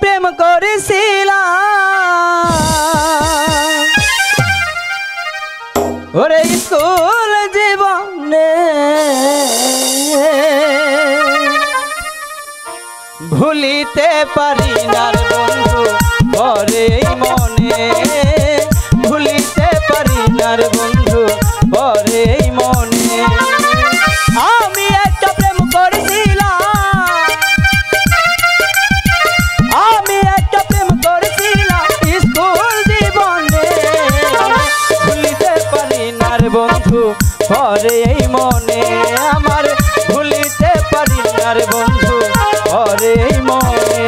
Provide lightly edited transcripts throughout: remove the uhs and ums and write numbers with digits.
প্রেম করেছিলাম ওরে স্কুল জীবনে ভুলিতে পারি না বন্ধু পরে মনে ভুলিতে পারি না বন্ধু পরে মনে আমি একটা প্রেম করেছিলাম স্কুল জীবনে ভুলিতে পারি না বন্ধু পরে মনে আমার ভুলিতে পারি না বন্ধু পরে মনে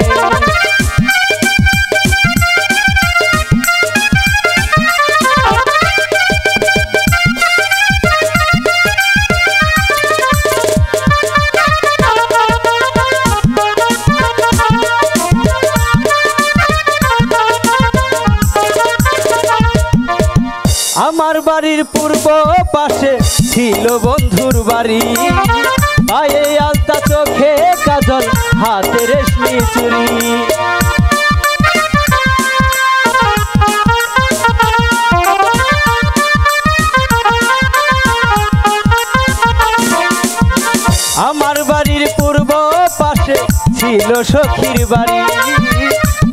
আমার বাড়ির পূর্ব পাশে ছিল বন্ধুর বাড়ি পায়ে আলতা চোখে কাজল হাতে রেশমি চুড়ি আমার বাড়ির পূর্ব পাশে ছিল সখীর বাড়ি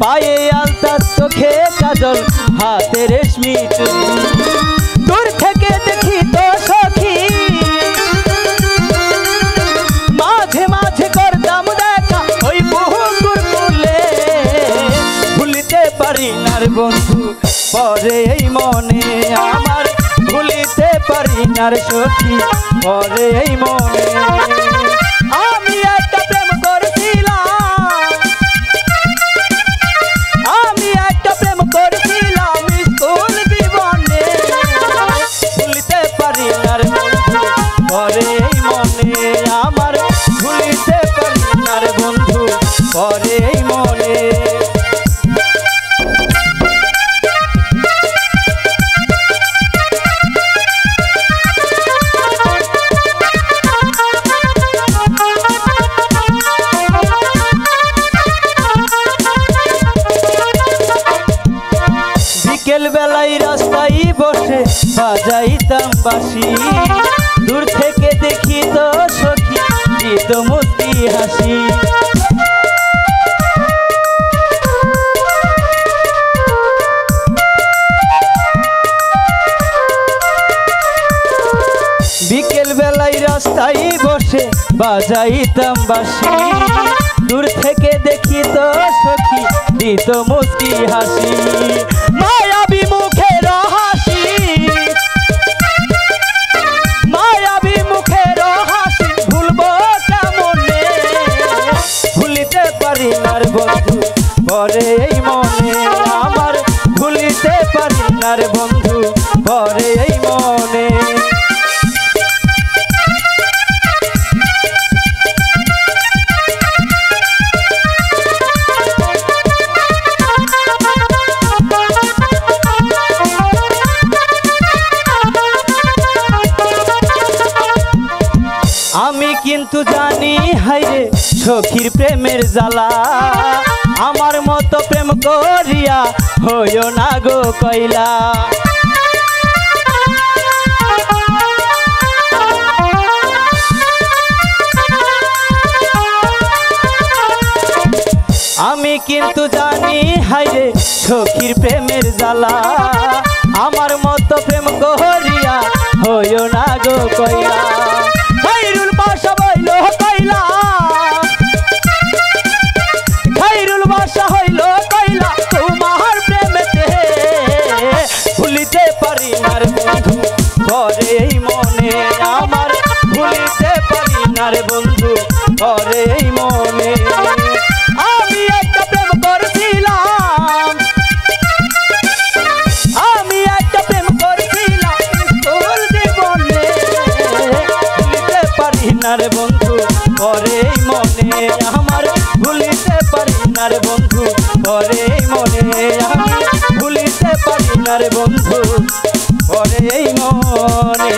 পায়ে আলতা চোখে কাজল হাতে রেশমি চুড়ি দূর থেকে দেখি তো সখী মাঝে মাঝে করতাম দেখা ওই পুকুর কূলে ভুলিতে পারি না বন্ধু পরে এই মনে আমার ভুলিতে পারি না সখী পরে এই মনে আমি একটা প্রেম করেছিলাম স্কুল জীবনে ভুলিতে পারি না বন্ধু পরে মনে আমার ভুলিতে পারি না বন্ধু পরে মনে বিকেল বেলায় রাস্তায় বসে বাজাইতাম বাঁশি দূর থেকে দেখি তো সখী দিত মুস্কি হাসি বিকেল বেলায় রাস্তায় বসে বাজাইতাম বাঁশি দূর থেকে দেখি তো সখী দিত মুস্কি হাসি মায়াবী মুখের হাসি ভুলবো কেমনে ভুলিতে পারি না বন্ধু পরে এই মনে আমার ভুলিতে পারি না বন্ধু পরে এই মনে আমি কিন্তু জানি হাইরে সখীর প্রেমের জ্বালা আমার মতো প্রেম করিয়া হইও না গো কইলা আমি কিন্তু জানি হাইরে সখীর প্রেমের জ্বালা আমার মতো প্রেম করিয়া হইও না গো কইলা খাইরুল বাসা হইল কইলা তোমার প্রেমেতে ভুলিতে পারি না বন্ধু পরে মনে আমার ভুলিতে পারি না বন্ধু পরে মনে আমি একটা প্রেম করেছিলাম স্কুল জীবনে ভুলিতে পারি না বন্ধু পরে মনে আমার ভুলিতে পারি না বন্ধু পরে মনে আমি ভুলিতে পারি না বন্ধু পরে মনে